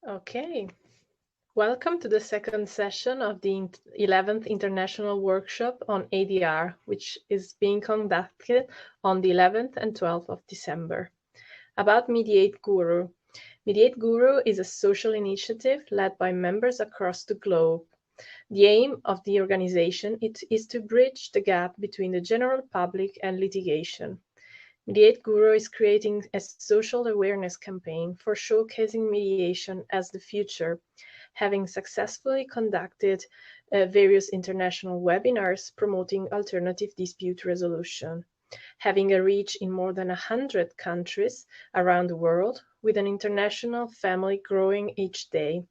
Okay, welcome to the second session of the 11th International Workshop on ADR, which is being conducted on the 11th and 12th of December. About MediateGuru. MediateGuru is a social initiative led by members across the globe. The aim of the organization is to bridge the gap between the general public and litigation. MediateGuru is creating a social awareness campaign for showcasing mediation as the future, having successfully conducted various international webinars promoting alternative dispute resolution, having a reach in more than 100 countries around the world, with an international family growing each day.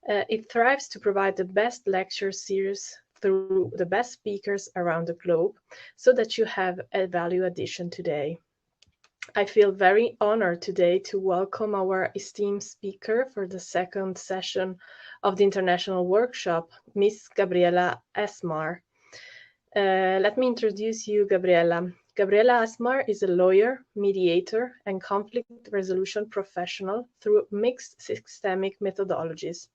It thrives to provide the best lecture series through the best speakers around the globe so that you have a value addition today. I feel very honored today to welcome our esteemed speaker for the second session of the International Workshop, Ms. Gabriela Assmar. Let me introduce you, Gabriela. Gabriela Assmar is a lawyer, mediator, and conflict resolution professional through mixed systemic methodologies.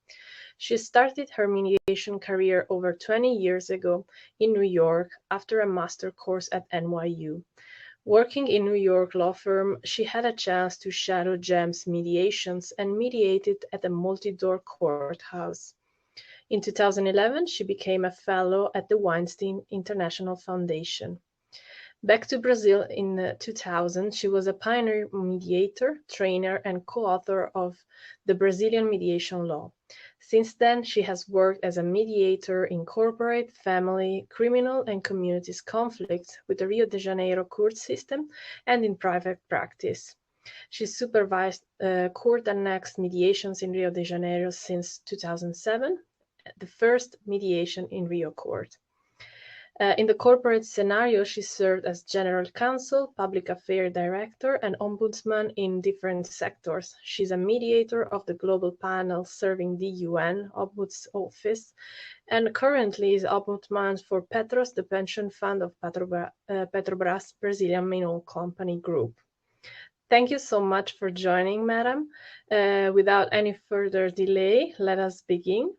She started her mediation career over 20 years ago in New York after a master course at NYU. Working in New York law firm, she had a chance to shadow GEM's mediations and mediated at a multi-door courthouse. In 2011, she became a fellow at the Weinstein International Foundation. Back to Brazil in 2000, she was a pioneer mediator, trainer, and co-author of the Brazilian mediation law. Since then, she has worked as a mediator in corporate, family, criminal, and communities conflicts with the Rio de Janeiro court system and in private practice. She supervised court-annexed mediations in Rio de Janeiro since 2007, the first mediation in Rio court. In the corporate scenario, she served as general counsel, public affairs director, and ombudsman in different sectors. She's a mediator of the global panel serving the UN Ombuds Office, and currently is ombudsman for Petros, the pension fund of Petrobras Brazilian Mineral Company Group. Thank you so much for joining, madam. Without any further delay, let us begin.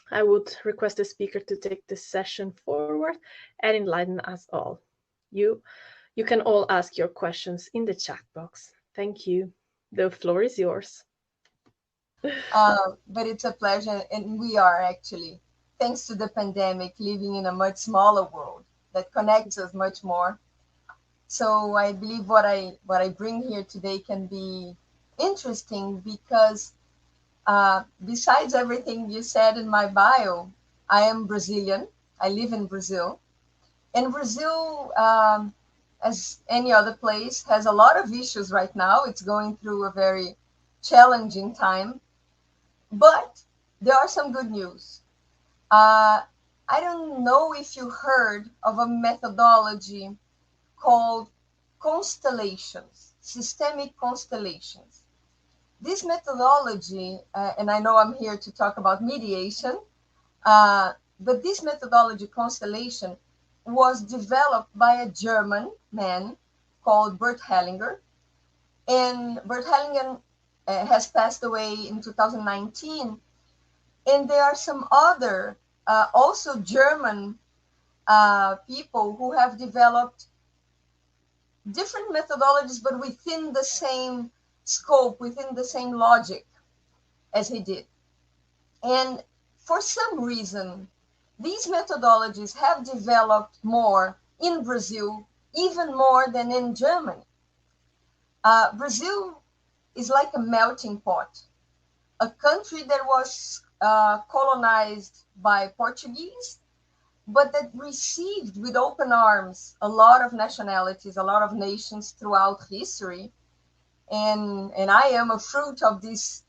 I would request the speaker to take this session forward and enlighten us all. You can all ask your questions in the chat box. Thank you. The floor is yours. But it's a pleasure, and we are actually, thanks to the pandemic, living in a much smaller world that connects us much more. So I believe what I bring here today can be interesting because besides everything you said in my bio, I am Brazilian. I live in Brazil. And Brazil, as any other place, has a lot of issues right now. It's going through a very challenging time. But there are some good news. I don't know if you heard of a methodology called constellations, systemic constellations. This methodology, and I know I'm here to talk about mediation, but this methodology, constellation, was developed by a German man called Bert Hellinger. And Bert Hellinger has passed away in 2019. And there are some other, also German people who have developed different methodologies, but within the same scope, within the same logic as he did. And for some reason, these methodologies have developed more in Brazil, even more than in Germany. Brazil is like a melting pot, a country that was colonized by Portuguese, but that received with open arms a lot of nationalities, a lot of nations throughout history. And I am a fruit of these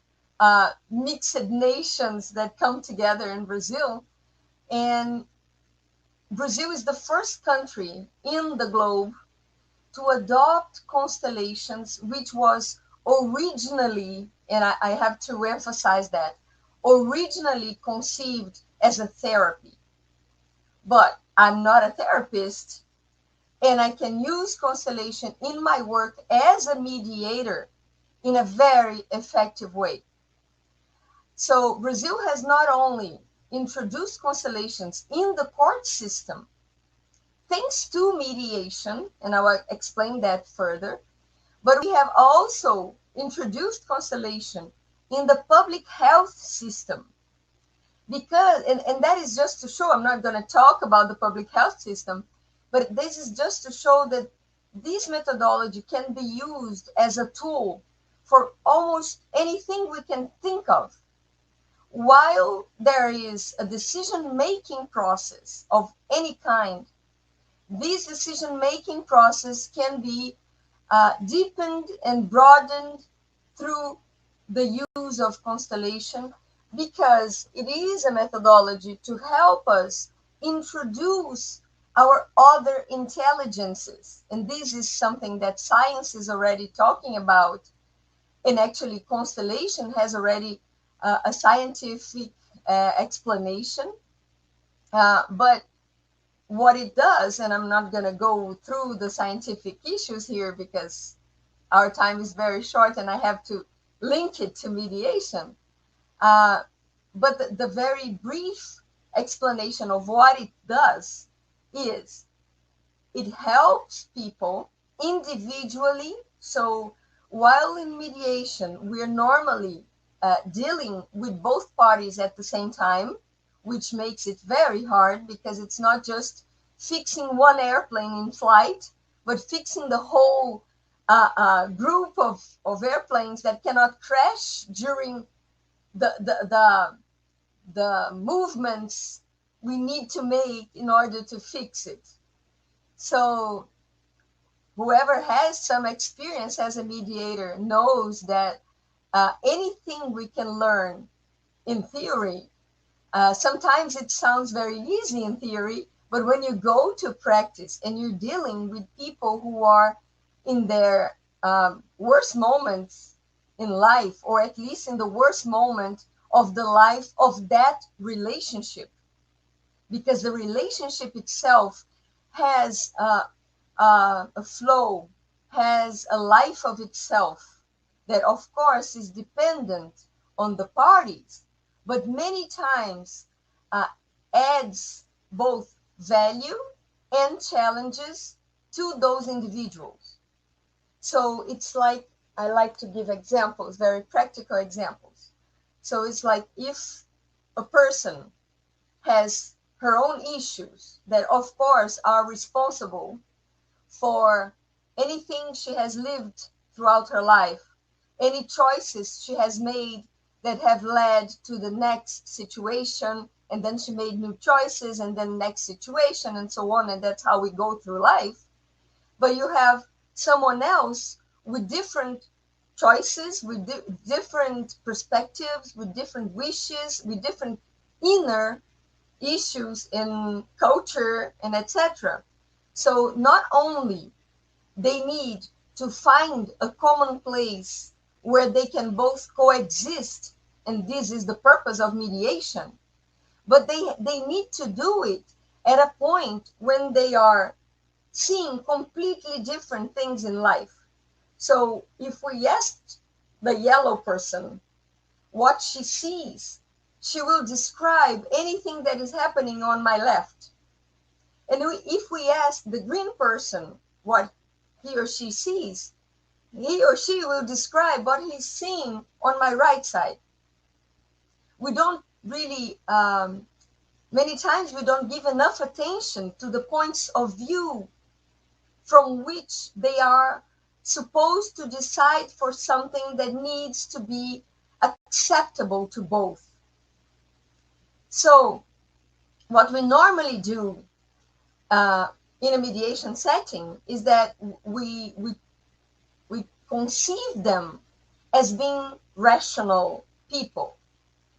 mixed nations that come together in Brazil. And Brazil is the first country in the globe to adopt constellations, which was originally, and I have to emphasize that, originally conceived as a therapy. But I'm not a therapist, and I can use constellation in my work as a mediator in a very effective way. So Brazil has not only introduced constellations in the court system, thanks to mediation, and I will explain that further, but we have also introduced constellation in the public health system. Because, and that is just to show, I'm not going to talk about the public health system, but this is just to show that this methodology can be used as a tool for almost anything we can think of. While there is a decision-making process of any kind, this decision-making process can be deepened and broadened through the use of constellation, because it is a methodology to help us introduce our other intelligences. And this is something that science is already talking about. And actually, constellation has already a scientific explanation. But what it does, and I'm not going to go through the scientific issues here because our time is very short and I have to link it to mediation. But the very brief explanation of what it does is it helps people individually. So while in mediation, we're normally dealing with both parties at the same time, which makes it very hard because it's not just fixing one airplane in flight, but fixing the whole group of airplanes that cannot crash during the movements we need to make in order to fix it. So whoever has some experience as a mediator knows that anything we can learn in theory, sometimes it sounds very easy in theory, but when you go to practice and you're dealing with people who are in their worst moments in life, or at least in the worst moment of the life of that relationship, because the relationship itself has a flow, has a life of itself that of course is dependent on the parties, but many times adds both value and challenges to those individuals. So it's like, I like to give examples, very practical examples. So it's like if a person has her own issues that of course are responsible for anything she has lived throughout her life, any choices she has made that have led to the next situation, and then she made new choices, and then next situation, and so on, and that's how we go through life. But you have someone else with different choices, with different perspectives, with different wishes, with different inner issues in culture and etc. So not only they need to find a common place where they can both coexist, and this is the purpose of mediation, but they need to do it at a point when they are seeing completely different things in life. So if we ask the yellow person what she sees, she will describe anything that is happening on my left. And if we ask the green person what he or she sees, he or she will describe what he's seeing on my right side. We don't really, many times we don't give enough attention to the points of view from which they are supposed to decide for something that needs to be acceptable to both. So what we normally do in a mediation setting is that we conceive them as being rational people.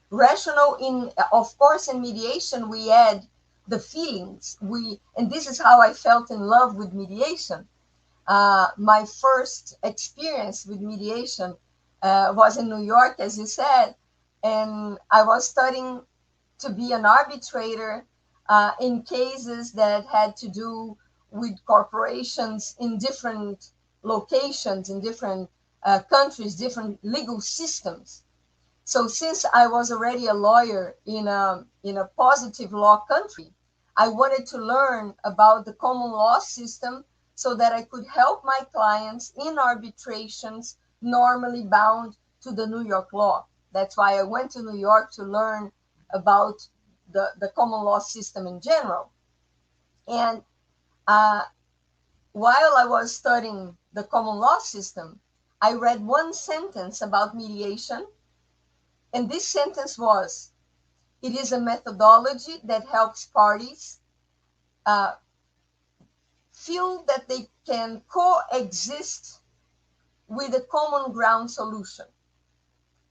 Rational in, of course, in mediation, we add the feelings. And this is how I felt in love with mediation. My first experience with mediation was in New York, as you said, and I was studying to be an arbitrator in cases that had to do with corporations in different locations, in different countries, different legal systems. So since I was already a lawyer in a positive law country, I wanted to learn about the common law system so that I could help my clients in arbitrations normally bound to the New York law. That's why I went to New York to learn about the common law system in general. And while I was studying the common law system, I read one sentence about mediation. And this sentence was, it is a methodology that helps parties feel that they can coexist with a common ground solution.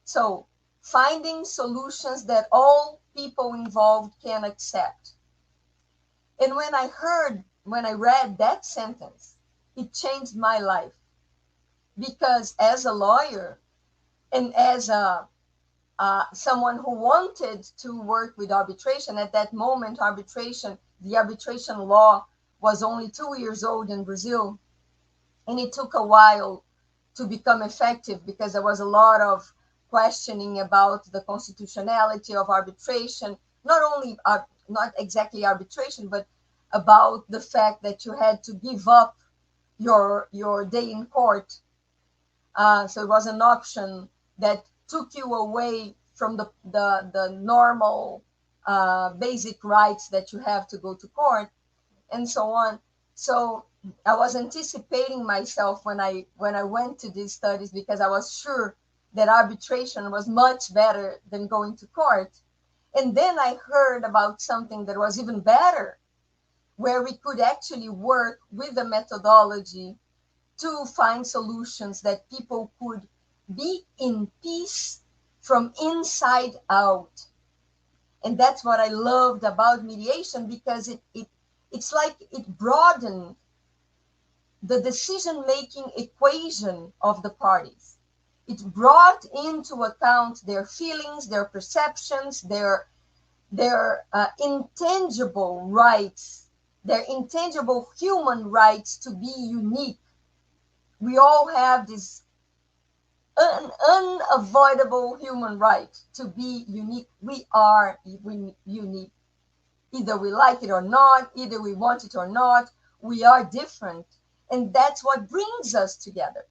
So finding solutions that all people involved can accept. And when I read that sentence, it changed my life. Because as a lawyer and as someone who wanted to work with arbitration, at that moment, the arbitration law was only 2 years old in Brazil. And it took a while to become effective because there was a lot of questioning about the constitutionality of arbitration, not exactly arbitration, but about the fact that you had to give up your day in court. So it was an option that took you away from the normal basic rights that you have to go to court, and so on. So I was anticipating myself when I went to these studies because I was sure that arbitration was much better than going to court. And then I heard about something that was even better, where we could actually work with the methodology to find solutions that people could be in peace from inside out. And that's what I loved about mediation, because it's like it broadened the decision-making equation of the parties. It brought into account their feelings, their perceptions, their intangible rights, their intangible human rights to be unique. We all have this unavoidable human right to be unique. We are unique. Either we like it or not, either we want it or not, we are different. And that's what brings us together.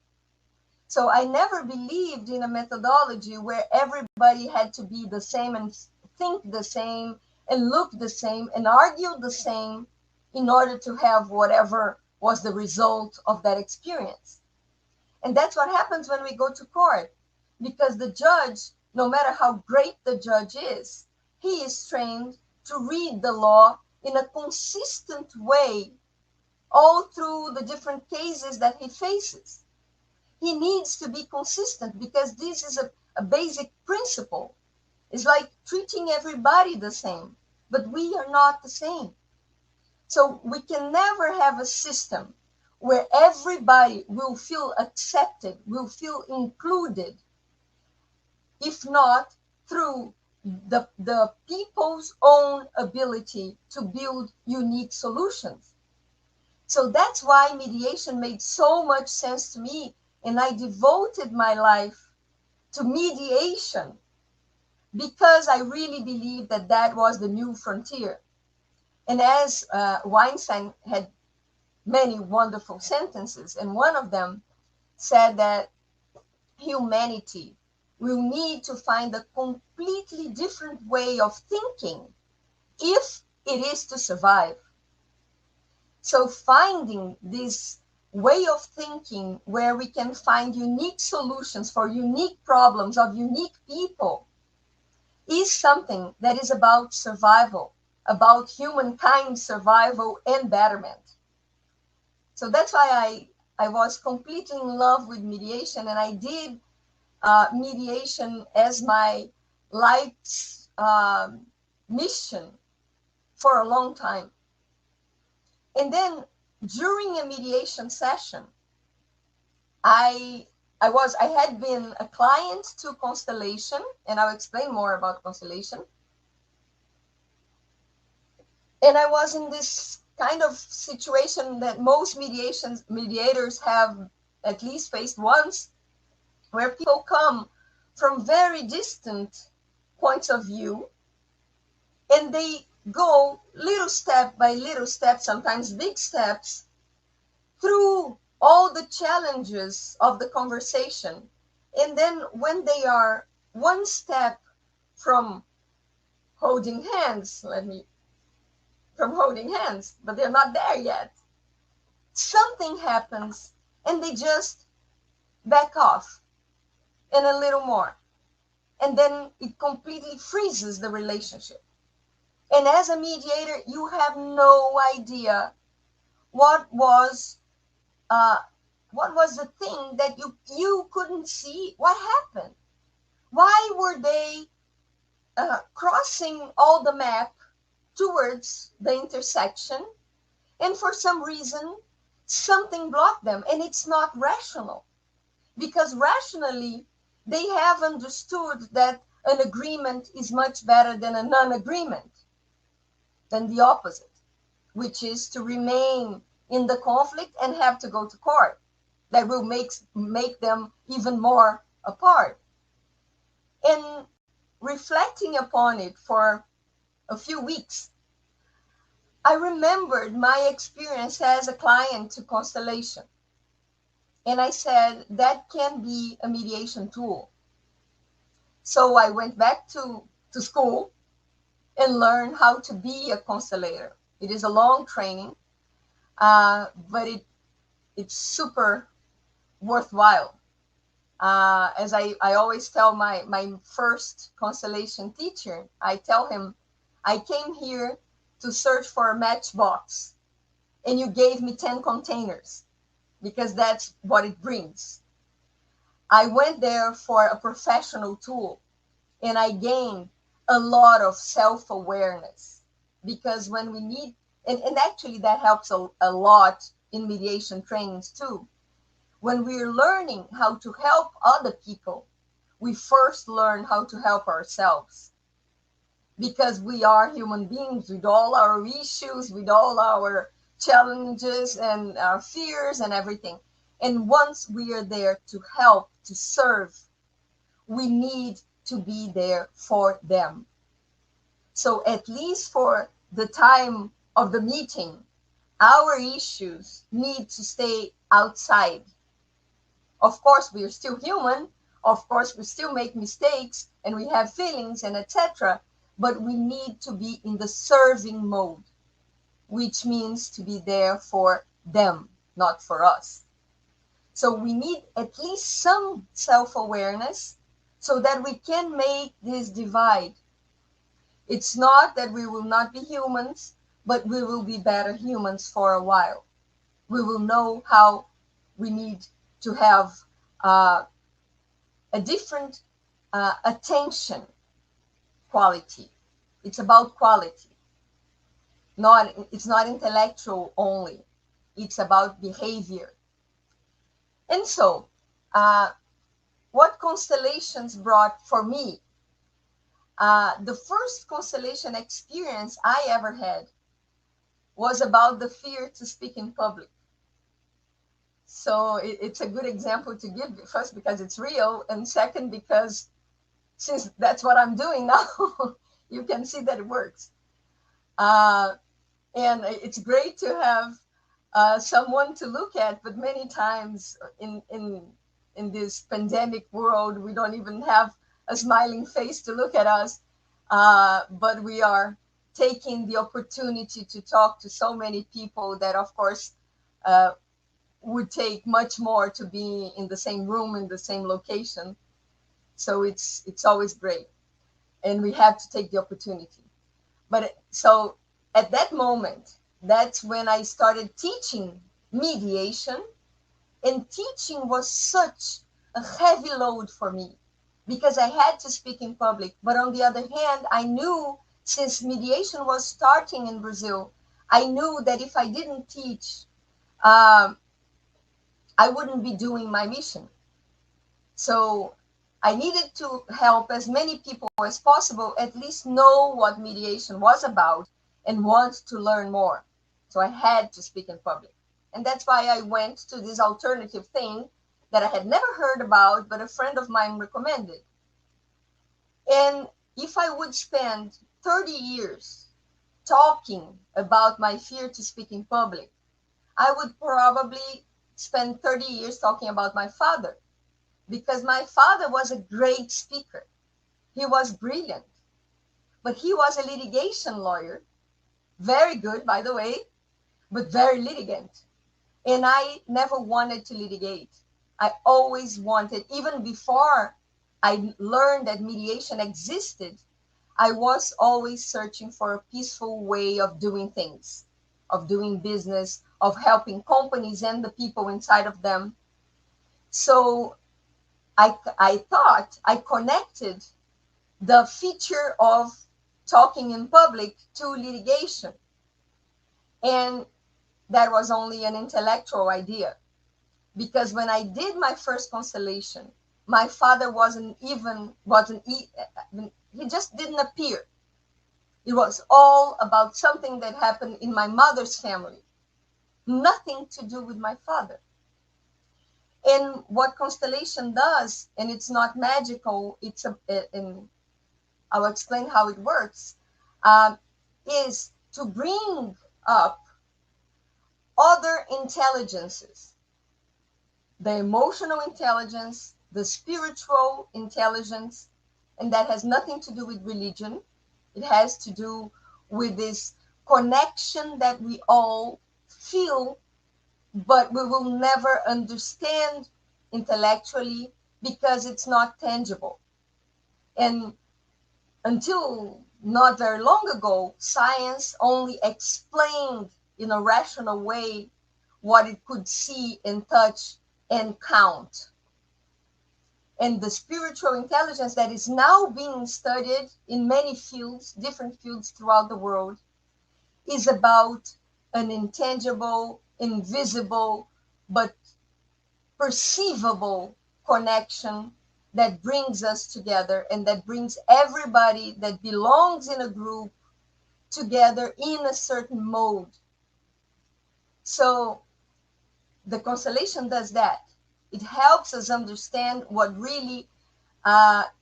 So I never believed in a methodology where everybody had to be the same and think the same and look the same and argue the same in order to have whatever was the result of that experience. And that's what happens when we go to court, because the judge, no matter how great the judge is, he is trained to read the law in a consistent way all through the different cases that he faces. He needs to be consistent because this is a basic principle. It's like treating everybody the same, but we are not the same. So we can never have a system where everybody will feel accepted, will feel included, if not through the people's own ability to build unique solutions. So that's why mediation made so much sense to me, and I devoted my life to mediation because I really believe that that was the new frontier. And as Weinstein had many wonderful sentences, and one of them said that humanity will need to find a completely different way of thinking if it is to survive. So finding this way of thinking where we can find unique solutions for unique problems of unique people is something that is about survival, about humankind's survival and betterment. So that's why I was completely in love with mediation, and I did mediation as my life's mission for a long time. And then during a mediation session, I had been a client to Constellation, and I'll explain more about Constellation. And I was in this kind of situation that most mediators have at least faced once, where people come from very distant points of view, and they go little step by little step, sometimes big steps, through all the challenges of the conversation. And then when they are one step from holding hands, but they're not there yet, something happens and they just back off and a little more. And then it completely freezes the relationship. And as a mediator, you have no idea what was the thing that you couldn't see. What happened? Why were they crossing all the map towards the intersection? And for some reason, something blocked them. And it's not rational. Because rationally, they have understood that an agreement is much better than a non-agreement, than the opposite, which is to remain in the conflict and have to go to court. That will make them even more apart. And reflecting upon it for a few weeks, I remembered my experience as a client to Constellation. And I said, that can be a mediation tool. So I went back to school and learned how to be a constellator. It is a long training, but it's super worthwhile. As I always tell my first constellation teacher, I tell him, I came here to search for a matchbox, and you gave me 10 containers, because that's what it brings. I went there for a professional tool, and I gained a lot of self-awareness, because when we need, and actually that helps a lot in mediation trainings too. When we're learning how to help other people, we first learn how to help ourselves, because we are human beings with all our issues, with all our challenges and our fears and everything. And once we are there to help, to serve, we need to be there for them. So at least for the time of the meeting, our issues need to stay outside. Of course, we are still human. Of course, we still make mistakes and we have feelings and etc. But we need to be in the serving mode, which means to be there for them, not for us. So we need at least some self-awareness so that we can make this divide. It's not that we will not be humans, but we will be better humans for a while. We will know how we need to have a different attention quality. It's about quality. It's not intellectual only. It's about behavior. And so, what constellations brought for me? The first constellation experience I ever had was about the fear to speak in public. So it's a good example to give, first because it's real, and second because since that's what I'm doing now, you can see that it works. And it's great to have someone to look at, but many times in this pandemic world, we don't even have a smiling face to look at us, but we are taking the opportunity to talk to so many people that, of course, would take much more to be in the same room, in the same location. So it's always great. And we have to take the opportunity. But so at that moment, that's when I started teaching mediation. And teaching was such a heavy load for me because I had to speak in public. But on the other hand, I knew since mediation was starting in Brazil, I knew that if I didn't teach, I wouldn't be doing my mission. So I needed to help as many people as possible at least know what mediation was about and want to learn more. So I had to speak in public. And that's why I went to this alternative thing that I had never heard about, but a friend of mine recommended. And if I would spend 30 years talking about my fear to speak in public, I would probably spend 30 years talking about my father, because my father was a great speaker. He was brilliant, but he was a litigation lawyer, very good, by the way, but very litigant. And I never wanted to litigate. I always wanted, even before I learned that mediation existed, I was always searching for a peaceful way of doing things, of doing business, of helping companies and the people inside of them. So I thought I connected the feature of talking in public to litigation. And that was only an intellectual idea, because when I did my first constellation, my father he just didn't appear. It was all about something that happened in my mother's family, nothing to do with my father. And what constellation does, and it's not magical, I'll explain how it works, is to bring up other intelligences, the emotional intelligence, the spiritual intelligence, and that has nothing to do with religion. It has to do with this connection that we all feel, but we will never understand intellectually because it's not tangible. And until not very long ago, science only explained in a rational way what it could see and touch and count. And the spiritual intelligence that is now being studied in many fields, different fields throughout the world, is about an intangible, invisible, but perceivable connection that brings us together, and that brings everybody that belongs in a group together in a certain mode. So the constellation does that. It helps us understand what really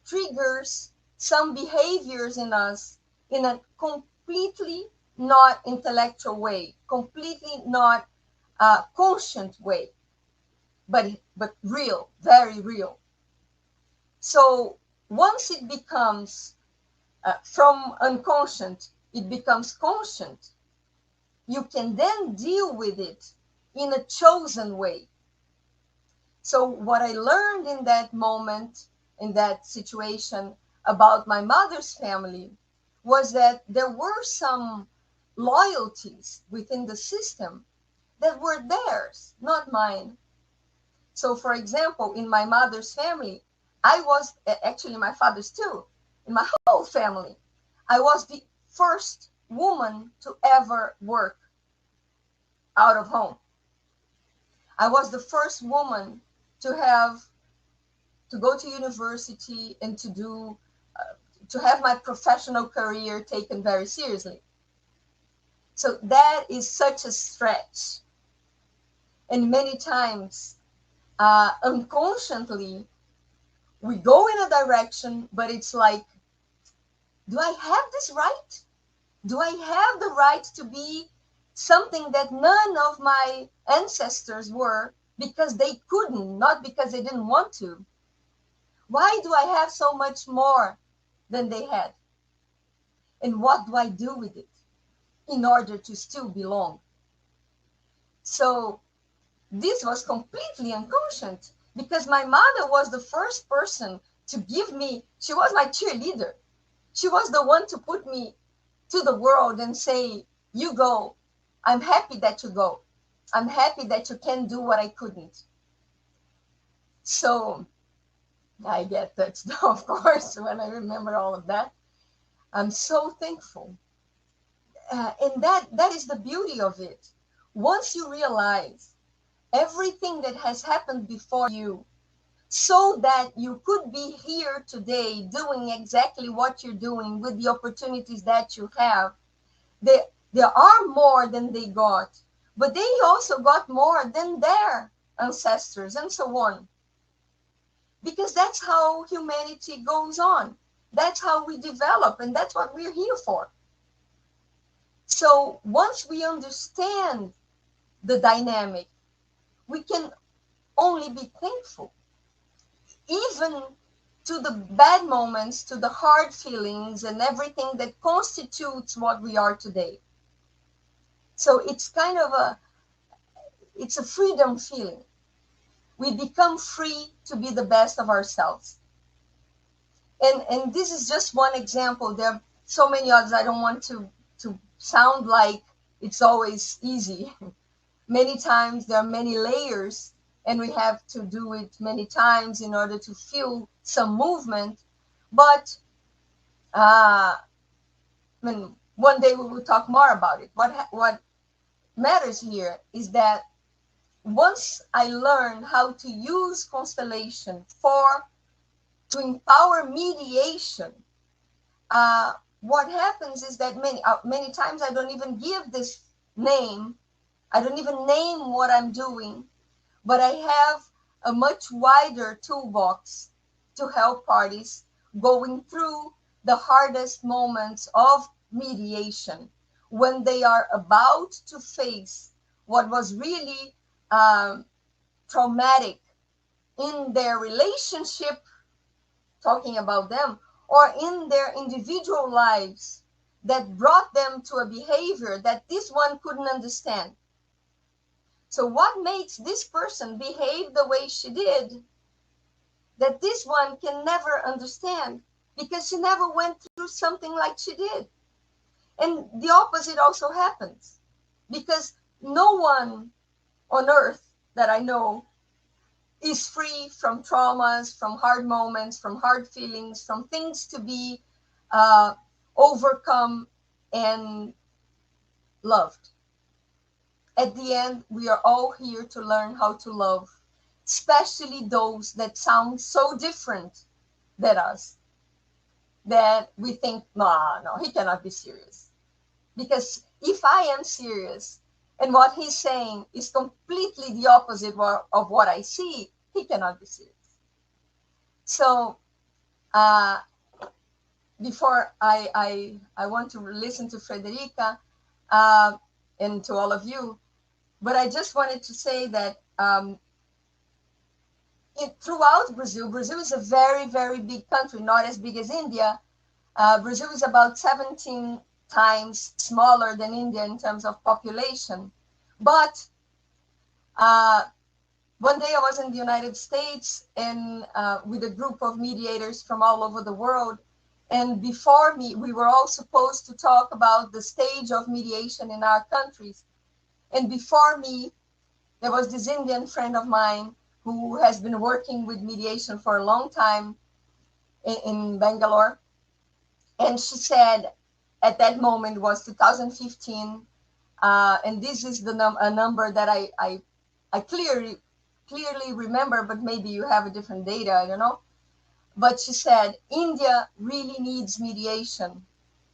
triggers some behaviors in us in a completely not intellectual way, completely not conscient way, but real, very real. So once it becomes from unconscient, it becomes conscient, you can then deal with it in a chosen way. So what I learned in that moment, in that situation about my mother's family, was that there were some loyalties within the system that were theirs, not mine. So for example, in my mother's family, I was, actually my father's too, in my whole family, I was the first woman to ever work out of home. I was the first woman to go to university and to have my professional career taken very seriously. So that is such a stretch. And many times, unconsciously, we go in a direction, but it's like, do I have this right? Do I have the right to be something that none of my ancestors were, because they couldn't, not because they didn't want to? Why do I have so much more than they had? And what do I do with it in order to still belong? So this was completely unconscious, because my mother was the first person to give me, she was my cheerleader. She was the one to put me to the world and say, you go. I'm happy that you go. I'm happy that you can do what I couldn't. So I get touched, of course, when I remember all of that. I'm so thankful. And that is the beauty of it. Once you realize everything that has happened before you, so that you could be here today doing exactly what you're doing with the opportunities that you have, there are more than they got, but they also got more than their ancestors and so on. Because that's how humanity goes on. that's how we develop, and that's what we're here for. So once we understand the dynamic, we can only be thankful, even to the bad moments, to the hard feelings and everything that constitutes what we are today. So it's kind of it's a freedom feeling. We become free to be the best of ourselves. And this is just one example. There are so many others. I don't want to sound like it's always easy. Many times there are many layers, and we have to do it many times in order to feel some movement. But one day we will talk more about it. What matters here is that once I learn how to use constellation to empower mediation, what happens is that many times I don't even give this name. I don't even name what I'm doing, but I have a much wider toolbox to help parties going through the hardest moments of mediation, when they are about to face what was really traumatic in their relationship, talking about them, or in their individual lives that brought them to a behavior that this one couldn't understand. So what makes this person behave the way she did, that this one can never understand, because she never went through something like she did. And the opposite also happens, because no one on earth that I know is free from traumas, from hard moments, from hard feelings, from things to be overcome and loved. At the end, we are all here to learn how to love, especially those that sound so different than us, that we think, no, he cannot be serious. Because if I am serious and what he's saying is completely the opposite of what I see, he cannot be serious. So before I want to listen to Frederica and to all of you, but I just wanted to say that throughout Brazil is a very, very big country, not as big as India. Brazil is about 17 times smaller than India in terms of population. But one day I was in the United States and with a group of mediators from all over the world. And before me, we were all supposed to talk about the stage of mediation in our countries. And before me, there was this Indian friend of mine who has been working with mediation for a long time in Bangalore. And she said, at that moment was 2015, and this is a number that I clearly remember, but maybe you have a different data, I don't know. But she said, India really needs mediation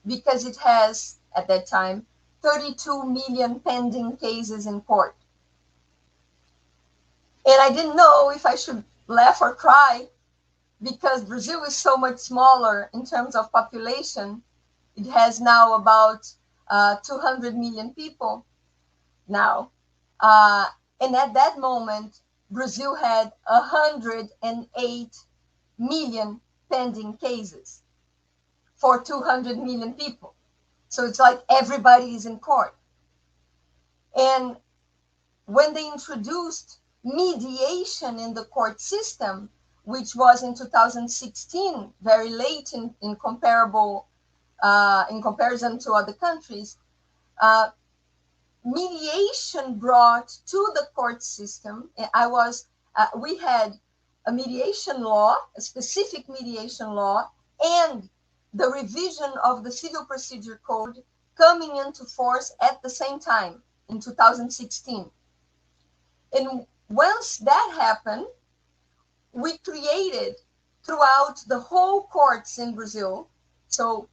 because it has, at that time, 32 million pending cases in court. And I didn't know if I should laugh or cry, because Brazil is so much smaller in terms of population. It has now about 200 million people now. And at that moment, Brazil had 108 million pending cases for 200 million people. So it's like everybody is in court. And when they introduced mediation in the court system, which was in 2016, very late in comparison to other countries, mediation brought to the court system. We had a mediation law, a specific mediation law, and the revision of the Civil Procedure Code coming into force at the same time in 2016. And once that happened, we created throughout the whole courts in Brazil, so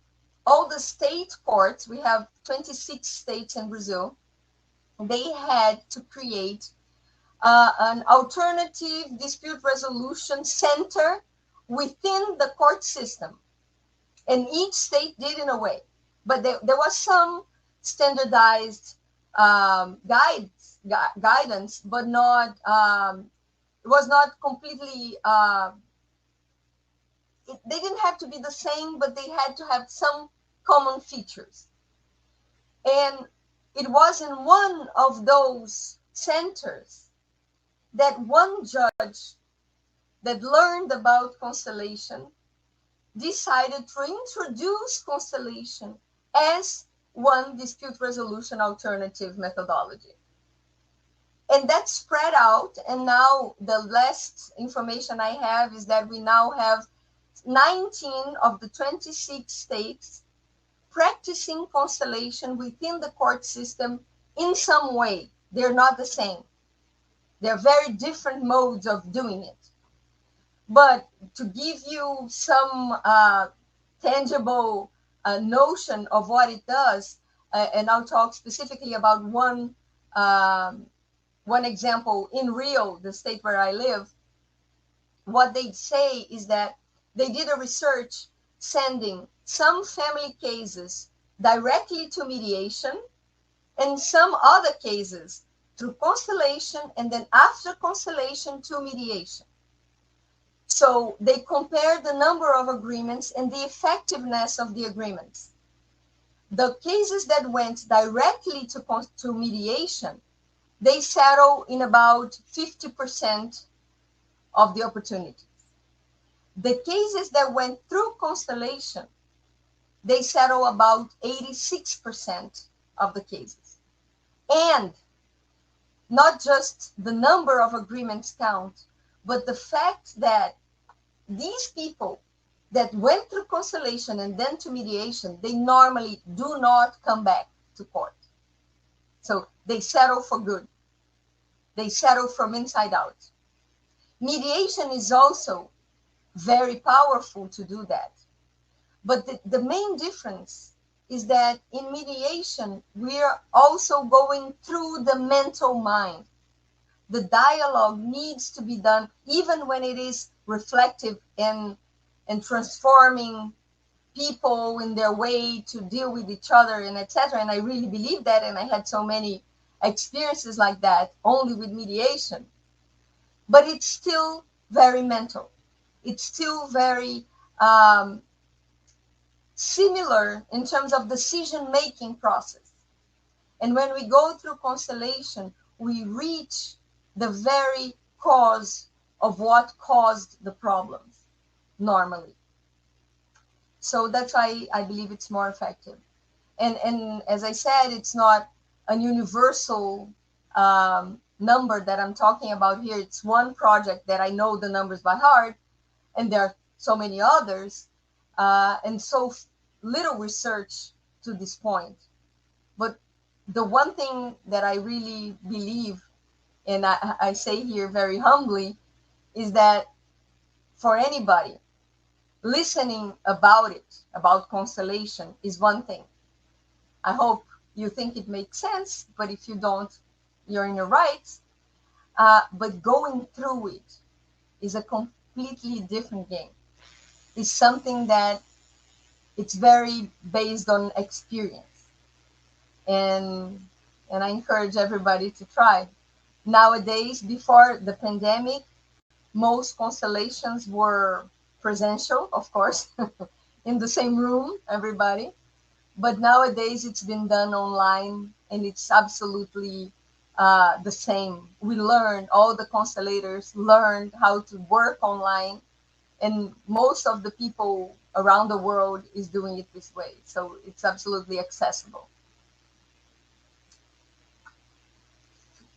all the state courts, we have 26 states in Brazil, they had to create an alternative dispute resolution center within the court system. And each state did in a way. But there was some standardized guidance, but not, it was not completely, they didn't have to be the same, but they had to have some common features. And it was in one of those centers that one judge that learned about constellation decided to introduce constellation as one dispute resolution alternative methodology. And that spread out, and now the last information I have is that we now have 19 of the 26 states practicing constellation within the court system in some way. They're not the same. They're very different modes of doing it. But to give you some tangible notion of what it does, and I'll talk specifically about one example in Rio, the state where I live. What they say is that they did a research sending some family cases directly to mediation and some other cases through constellation, and then after constellation to mediation. So they compared the number of agreements and the effectiveness of the agreements. The cases that went directly to mediation, they settle in about 50% of the opportunities. The cases that went through constellation, they settle about 86% of the cases. And not just the number of agreements count, but the fact that these people that went through constellation and then to mediation, they normally do not come back to court. So they settle for good. They settle from inside out. Mediation is also very powerful to do that. But the main difference is that in mediation, we are also going through the mental mind. The dialogue needs to be done even when it is reflective and transforming people in their way to deal with each other and etc. And I really believe that, and I had so many experiences like that only with mediation. But it's still very mental. It's still very similar in terms of decision-making process. And when we go through constellation, we reach the very cause of what caused the problems normally. So that's why I believe it's more effective. And as I said, it's not a universal number that I'm talking about here. It's one project that I know the numbers by heart, and there are so many others, and so little research to this point. But the one thing that I really believe, and I say here very humbly, is that for anybody, listening about it, about constellation, is one thing. I hope you think it makes sense, but if you don't, you're in your rights. But going through it is a completely different game. It's something that it's very based on experience. And I encourage everybody to try. Nowadays, before the pandemic, most constellations were presential, of course, in the same room, everybody. But nowadays it's been done online, and it's absolutely the same. We learned, all the constellators learned how to work online, and most of the people around the world is doing it this way. So it's absolutely accessible.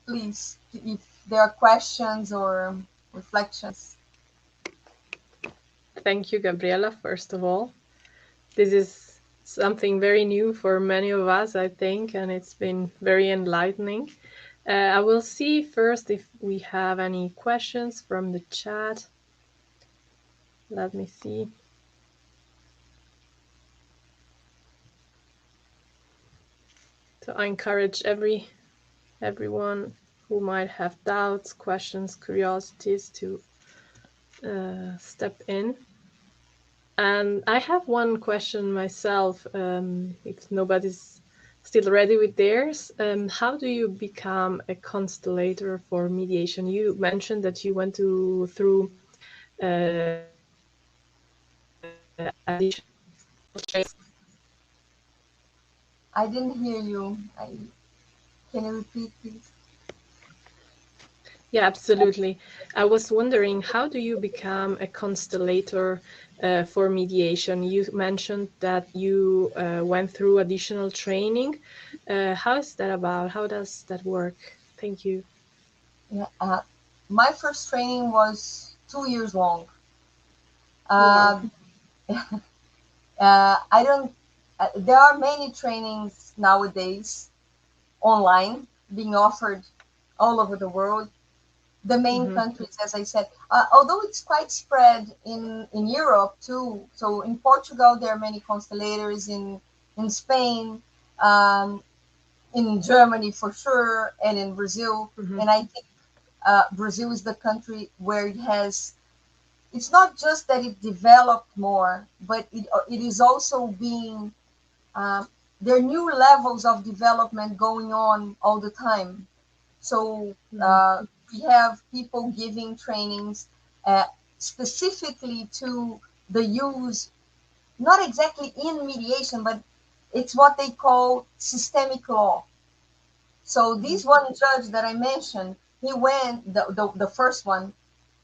Please, if there are questions or reflections. Thank you, Gabriela, first of all. This is something very new for many of us, I think, and it's been very enlightening. I will see first if we have any questions from the chat. Let me see. So I encourage everyone who might have doubts, questions, curiosities to step in. And I have one question myself, if nobody's still ready with theirs. How do you become a constellator for mediation? You mentioned that you went through additional training. I didn't hear you. Can you repeat, please? Yeah, absolutely. I was wondering, how do you become a constellator for mediation? You mentioned that you went through additional training. How is that about? How does that work? Thank you. Yeah, my first training was 2 years long. Wow. I don't. There are many trainings nowadays online being offered all over the world. The main countries, as I said, although it's quite spread in Europe too. So in Portugal, there are many constellators. In Spain, in Germany for sure, and in Brazil. And I think Brazil is the country where it has. It's not just that it developed more, but it is also being. There are new levels of development going on all the time. So we have people giving trainings specifically to the use, not exactly in mediation, but it's what they call systemic law. So this one judge that I mentioned, he went, the first one,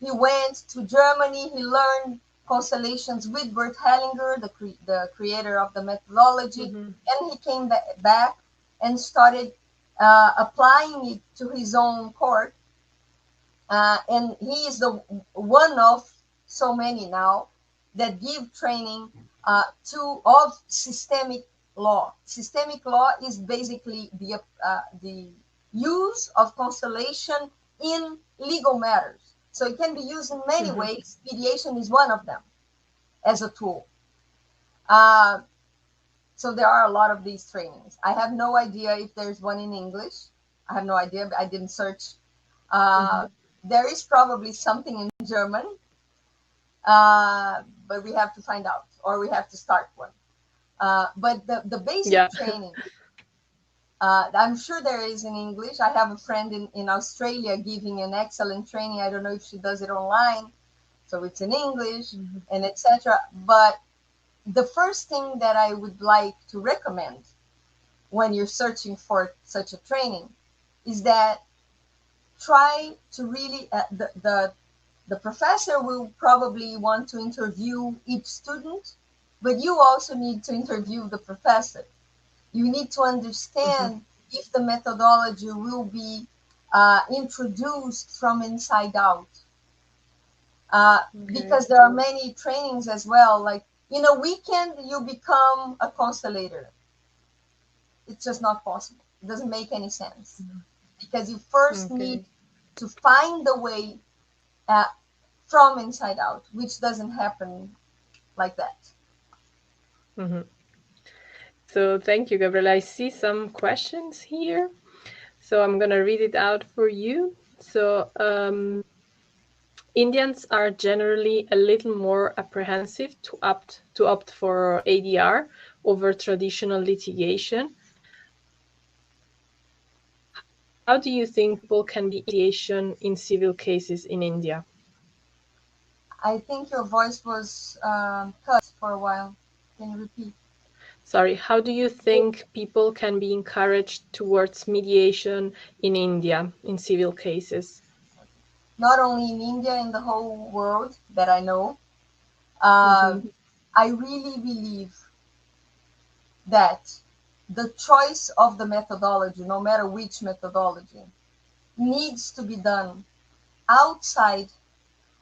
he went to Germany, he learned constellations with Bert Hellinger, the creator of the methodology, and he came back and started applying it to his own court. And he is the one of so many now that give training of systemic law. Systemic law is basically the use of constellation in legal matters. So it can be used in many ways. Mediation is one of them as a tool. So there are a lot of these trainings. I have no idea if there's one in English. I have no idea. I didn't search. There is probably something in German, but we have to find out, or we have to start one. But the basic training, I'm sure there is in English. I have a friend in Australia giving an excellent training. I don't know if she does it online, so it's in English and etc. But the first thing that I would like to recommend when you're searching for such a training is that try to really, the professor will probably want to interview each student, but you also need to interview the professor. You need to understand if the methodology will be introduced from inside out. Because there are many trainings as well, like in a weekend you become a constellator. It's just not possible. It doesn't make any sense. Because you first need to find the way from inside out, which doesn't happen like that. So thank you, Gabriela. I see some questions here, so I'm going to read it out for you. So Indians are generally a little more apprehensive to opt for ADR over traditional litigation. How do you think people can be mediation in civil cases in India? I think your voice was cut for a while. Can you repeat? Sorry, how do you think people can be encouraged towards mediation in India in civil cases? Not only in India, in the whole world that I know. I really believe that the choice of the methodology, no matter which methodology, needs to be done outside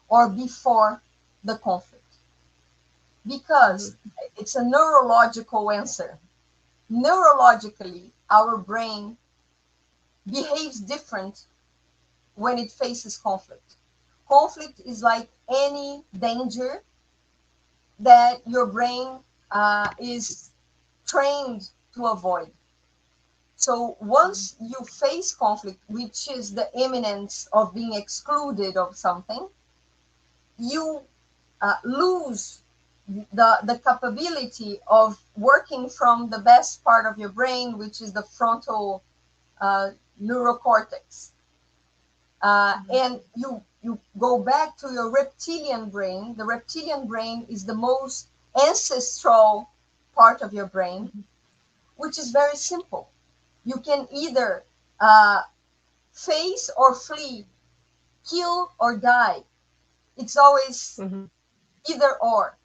or before the conflict. Because it's a neurological answer. Neurologically, our brain behaves different when it faces conflict. Conflict is like any danger that your brain is trained to avoid. So once you face conflict, which is the imminence of being excluded of something, you lose the capability of working from the best part of your brain, which is the frontal neurocortex. And you go back to your reptilian brain. The reptilian brain is the most ancestral part of your brain, which is very simple. You can either face or flee, kill or die. It's always either or.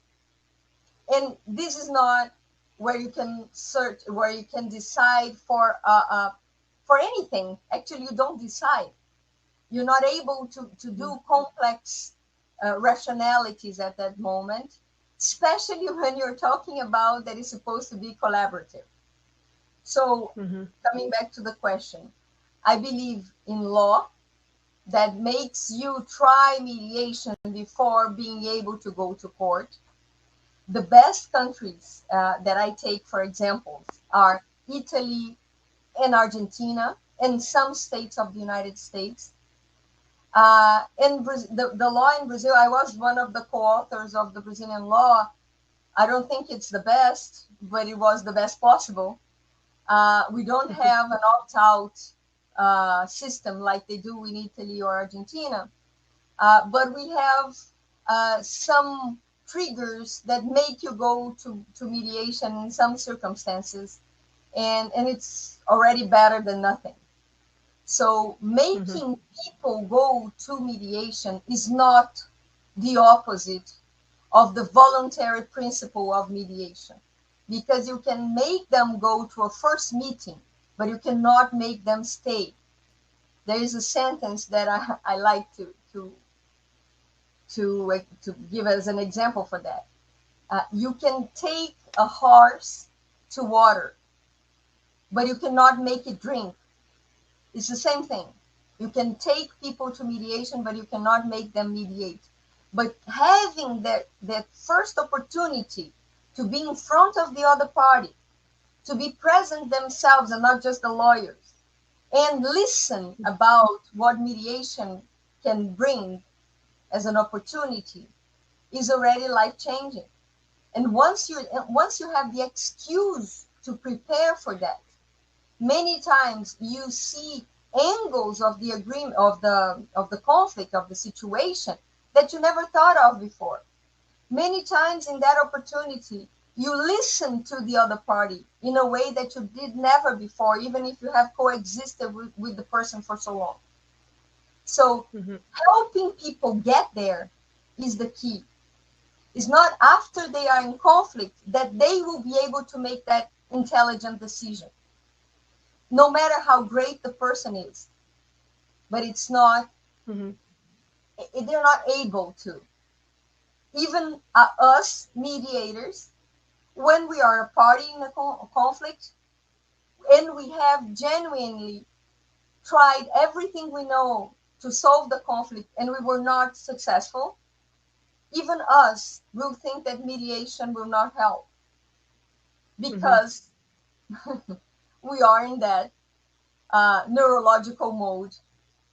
And this is not where you can search, where you can decide for anything. Actually, you don't decide. You're not able to do complex rationalities at that moment, especially when you're talking about that is supposed to be collaborative. So coming back to the question, I believe in law that makes you try mediation before being able to go to court. The best countries that I take for examples are Italy and Argentina and some states of the United States. In the law in Brazil, I was one of the co-authors of the Brazilian law. I don't think it's the best, but it was the best possible. We don't have an opt-out system like they do in Italy or Argentina, but we have some triggers that make you go to mediation in some circumstances, and it's already better than nothing. So making people go to mediation is not the opposite of the voluntary principle of mediation, because you can make them go to a first meeting, but you cannot make them stay. There is a sentence that I like to give as an example for that. You can take a horse to water, but you cannot make it drink. It's the same thing. You can take people to mediation, but you cannot make them mediate. But having that first opportunity to be in front of the other party, to be present themselves and not just the lawyers, and listen about what mediation can bring as an opportunity is already life-changing. And once you have the excuse to prepare for that, many times you see angles of the agreement, of the conflict, of the situation that you never thought of before. Many times in that opportunity, you listen to the other party in a way that you did never before, even if you have coexisted with the person for so long. So helping people get there is the key. It's not after they are in conflict that they will be able to make that intelligent decision, no matter how great the person is. But it's not, they're not able to. Even us mediators, when we are a party in a conflict and we have genuinely tried everything we know to solve the conflict and we were not successful, even us will think that mediation will not help, because we are in that neurological mode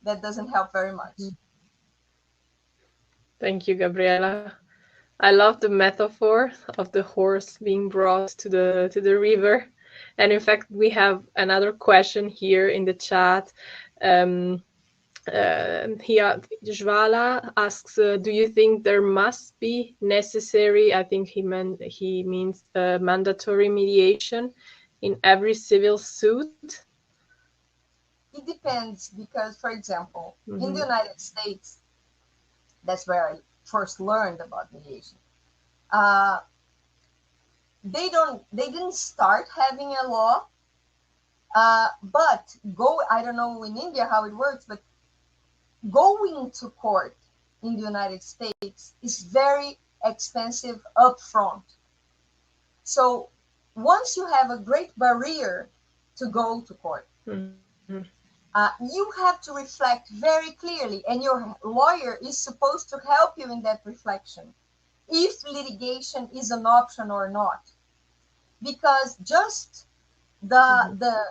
that doesn't help very much. Thank you, Gabriela. I love the metaphor of the horse being brought to the river. And in fact, we have another question here in the chat. Here, Jvala asks, do you think there must be necessary, I think he means mandatory mediation in every civil suit? It depends, because, for example, in the United States, that's where I first learned about mediation. They didn't start having a law, but I don't know in India how it works, but going to court in the United States is very expensive upfront. So once you have a great barrier to go to court, you have to reflect very clearly, and your lawyer is supposed to help you in that reflection, if litigation is an option or not. Because just the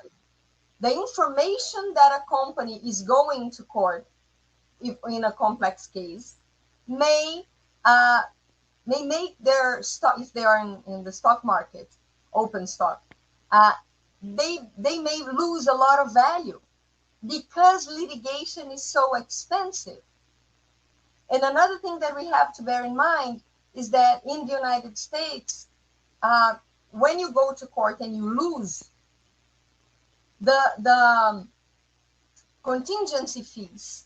information that a company is going to court, if in a complex case, may may make their stock, if they are in the stock market, open stock, they may lose a lot of value because litigation is so expensive. And another thing that we have to bear in mind is that in the United States, when you go to court and you lose, the contingency fees,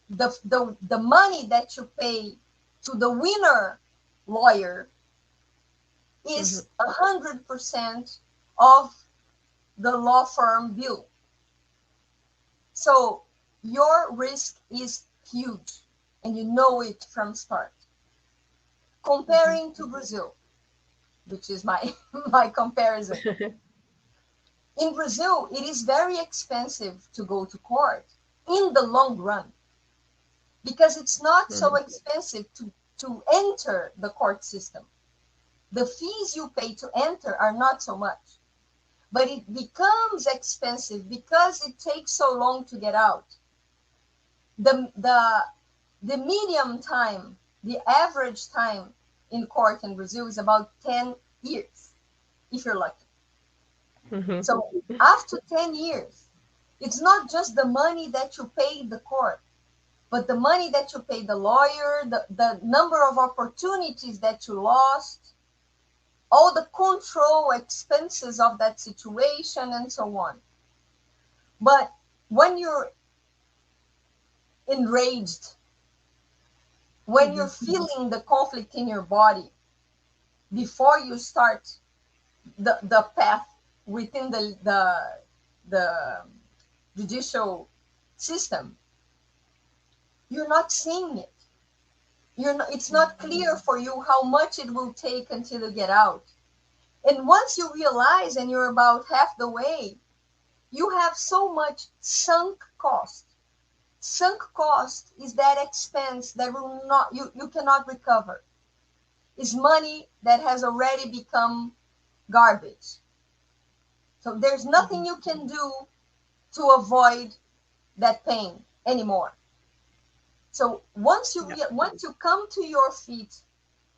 the money that you pay to the winner lawyer is 100% of the law firm bill. So your risk is huge, and you know it from start. Comparing to Brazil, which is my comparison. In Brazil, it is very expensive to go to court in the long run, because it's not so expensive to enter the court system. The fees you pay to enter are not so much, but it becomes expensive because it takes so long to get out. The medium time, the average time in court in Brazil is about 10 years, if you're lucky. So after 10 years, it's not just the money that you pay the court, but the money that you pay the lawyer, the number of opportunities that you lost, all the control expenses of that situation, and so on. But when you're enraged, when you're feeling the conflict in your body, before you start the path within the judicial system, you're not seeing it. It's not clear for you how much it will take until you get out. And once you realize, and you're about half the way, you have so much sunk cost. Sunk cost is that expense that will not you cannot recover. It's money that has already become garbage. So there's nothing you can do to avoid that pain anymore. So once you come to your feet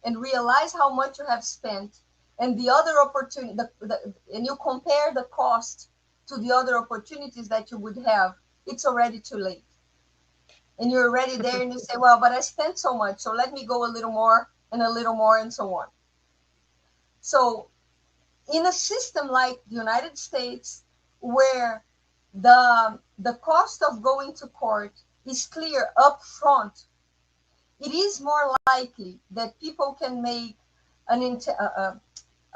and realize how much you have spent, and the other opportunity, and you compare the cost to the other opportunities that you would have, it's already too late. And you're already there, and you say, well, but I spent so much, so let me go a little more, and so on. So in a system like the United States, where the cost of going to court is clear up front, it is more likely that people can make a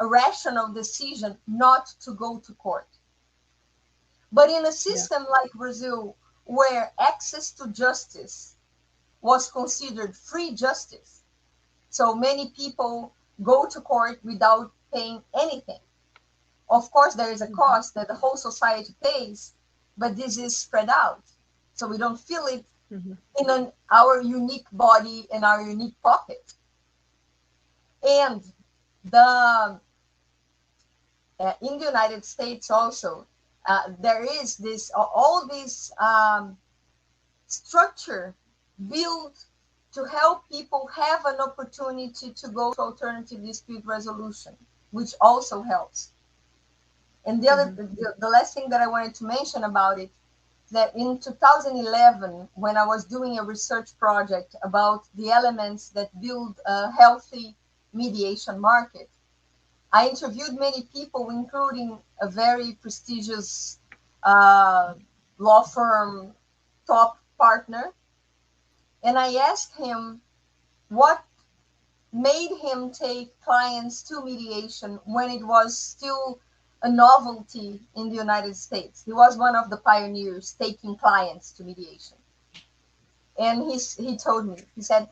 rational decision not to go to court. But in a system like Brazil, where access to justice was considered free justice, so many people go to court without paying anything. Of course, there is a cost that the whole society pays, but this is spread out, so we don't feel it in our unique body and our unique pocket. And in the United States also, there is this structure built to help people have an opportunity to go to alternative dispute resolution, which also helps. And the last thing that I wanted to mention about it, that in 2011, when I was doing a research project about the elements that build a healthy mediation market, I interviewed many people, including a very prestigious law firm top partner. And I asked him what made him take clients to mediation when it was still a novelty in the United States. He was one of the pioneers taking clients to mediation. And he told me, he said,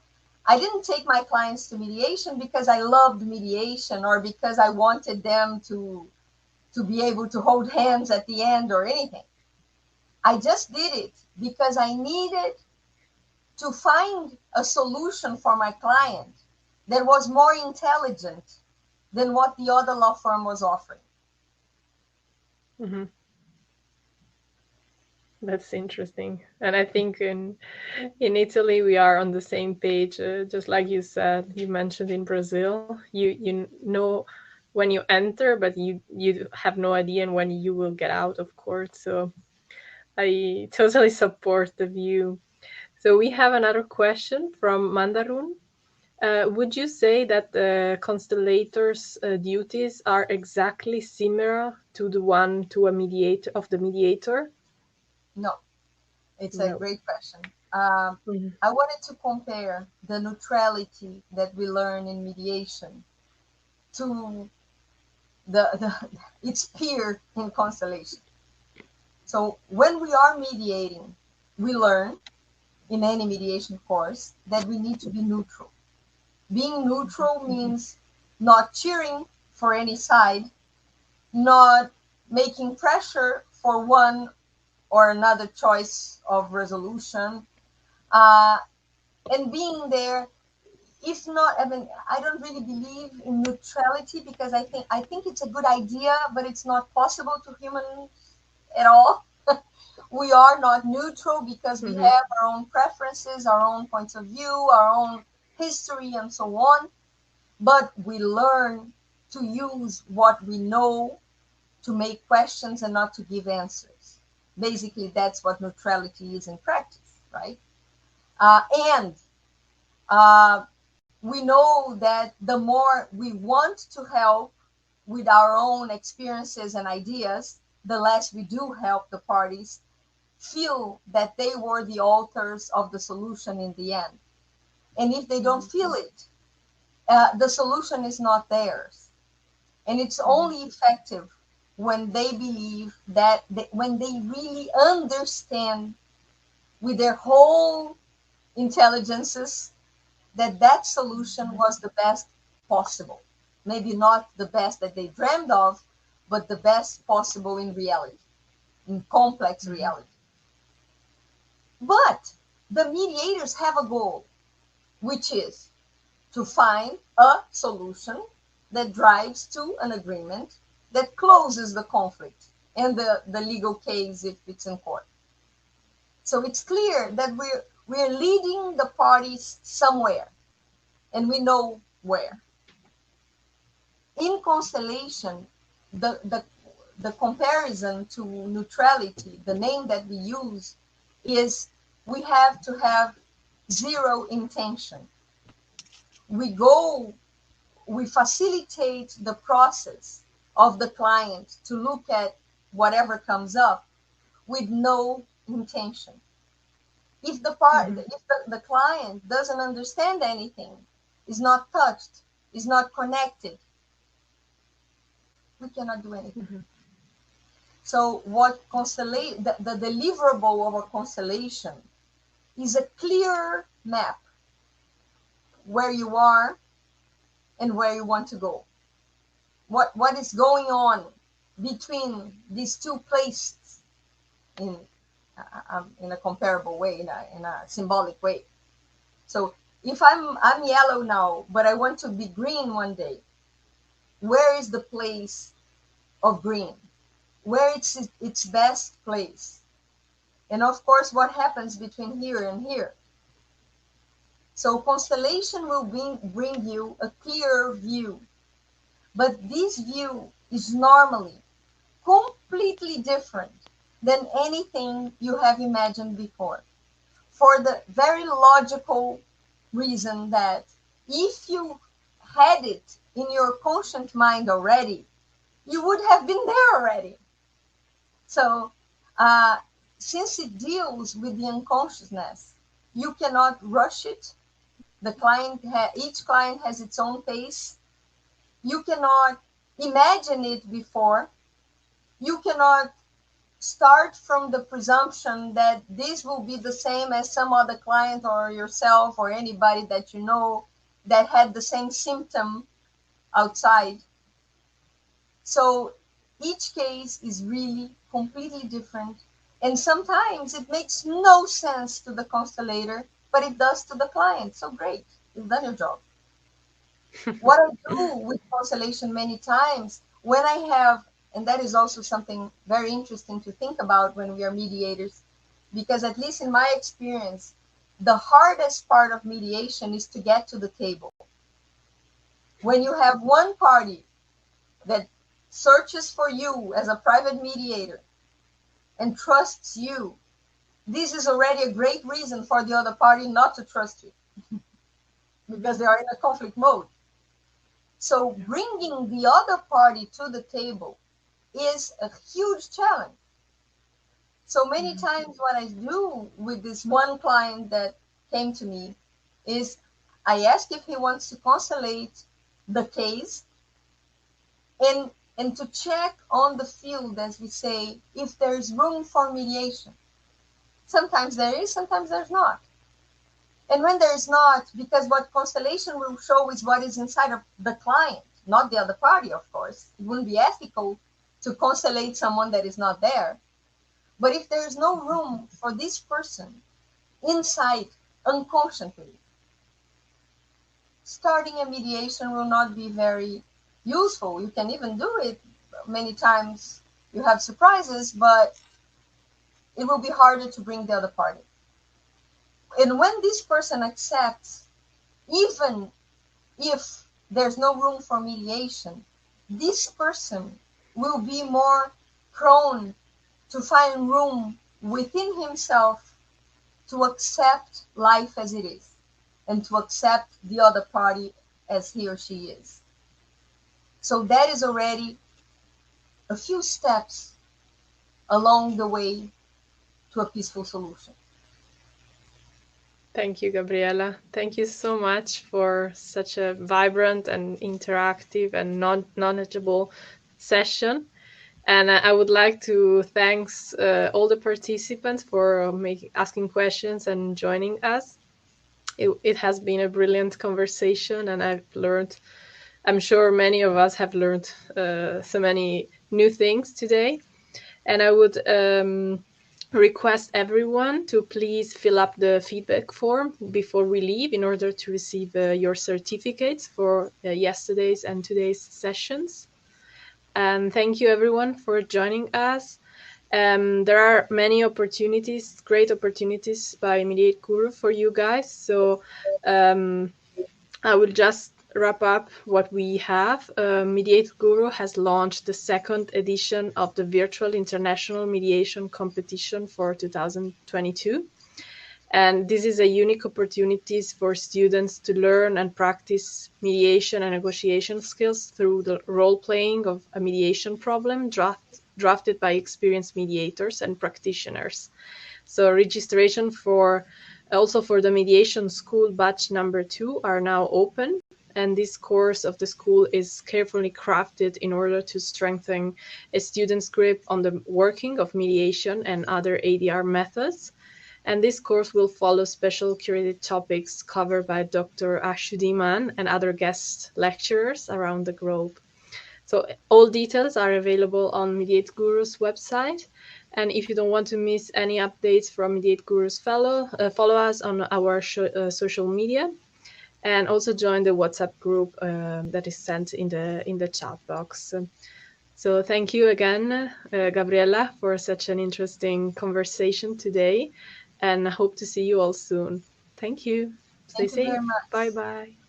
I didn't take my clients to mediation because I loved mediation or because I wanted them to be able to hold hands at the end or anything. I just did it because I needed to find a solution for my client that was more intelligent than what the other law firm was offering. That's interesting. And I think in Italy we are on the same page. Just like you said, you mentioned in Brazil, you know when you enter, but you have no idea when you will get out of court. So I totally support the view. So we have another question from Mandarun. Would you say that the constellator's duties are exactly similar to the one to a mediator of the mediator? No, it's No. a great question. Mhm. I wanted to compare the neutrality that we learn in mediation to the its peer in constellation. So when we are mediating, we learn in any mediation course that we need to be neutral. Being neutral means not cheering for any side, not making pressure for one or another choice of resolution, uh, and being there. If not, I mean, I don't really believe in neutrality because I think it's a good idea, but it's not possible to humans at all. We are not neutral because we have our own preferences, our own points of view, our own history, and so on. But we learn to use what we know to make questions and not to give answers. Basically, that's what neutrality is in practice, right? And we know that the more we want to help with our own experiences and ideas, the less we do help the parties feel that they were the authors of the solution in the end. And if they don't feel it, the solution is not theirs. And it's only effective when they believe that, when they really understand with their whole intelligences that that solution was the best possible. Maybe not the best that they dreamed of, but the best possible in reality, in complex reality. But the mediators have a goal, which is to find a solution that drives to an agreement that closes the conflict and the legal case if it's in court. So it's clear that we're leading the parties somewhere, and we know where. In constellation, the comparison to neutrality, the name that we use is we have to have zero intention. We facilitate the process of the client to look at whatever comes up with no intention. If the client doesn't understand anything, is not touched, is not connected, we cannot do anything. So what the deliverable of a constellation is a clear map where you are and where you want to go. What is going on between these two places in a comparable way, in a symbolic way. So if I'm yellow now, but I want to be green one day, where is the place of green? Where it's its best place? And of course, what happens between here and here? So constellation will bring you a clear view. But this view is normally completely different than anything you have imagined before. For the very logical reason that if you had it in your conscient mind already, you would have been there already. So since it deals with the unconsciousness, you cannot rush it. Each client has its own pace. You cannot imagine it before. You cannot start from the presumption that this will be the same as some other client or yourself or anybody that you know that had the same symptom outside. So each case is really completely different. And sometimes it makes no sense to the constellator, but it does to the client. So great, you've done your job. What I do with constellation many times when I have, and that is also something very interesting to think about when we are mediators, because at least in my experience, the hardest part of mediation is to get to the table. When you have one party that searches for you as a private mediator and trusts you, this is already a great reason for the other party not to trust you because they are in a conflict mode. So bringing the other party to the table is a huge challenge. So many times what I do with this one client that came to me is I ask if he wants to constellate the case and to check on the field, as we say, if there's room for mediation. Sometimes there is, sometimes there's not. And when there's not, because what constellation will show is what is inside of the client, not the other party, of course. It wouldn't be ethical to constellate someone that is not there. But if there's no room for this person inside unconsciously, starting a mediation will not be very useful. You can even do it many times. You have surprises, but it will be harder to bring the other party. And when this person accepts, even if there's no room for mediation, this person will be more prone to find room within himself to accept life as it is and to accept the other party as he or she is. So that is already a few steps along the way to a peaceful solution. Thank you, Gabriela. Thank you so much for such a vibrant and interactive and knowledgeable session. And I would like to thank all the participants for asking questions and joining us. It has been a brilliant conversation, and I've learned, I'm sure many of us have learned so many new things today. And I would request everyone to please fill up the feedback form before we leave in order to receive your certificates for yesterday's and today's sessions. And thank you everyone for joining us. There are many opportunities, great opportunities by MediateGuru for you guys. So I will just wrap up what we have. MediateGuru has launched the second edition of the virtual international mediation competition for 2022. And this is a unique opportunity for students to learn and practice mediation and negotiation skills through the role-playing of a mediation problem drafted by experienced mediators and practitioners. So registration also for the mediation school batch number 2 are now open. And this course of the school is carefully crafted in order to strengthen a student's grip on the working of mediation and other ADR methods. And this course will follow special curated topics covered by Dr. Ashudiman and other guest lecturers around the globe. So all details are available on MediateGuru's website. And if you don't want to miss any updates from MediateGuru's follow us on our social media. And also join the WhatsApp group that is sent in the chat box. So thank you again, Gabriela, for such an interesting conversation today. And I hope to see you all soon. Thank you. Stay safe. Thank you very much. Bye-bye.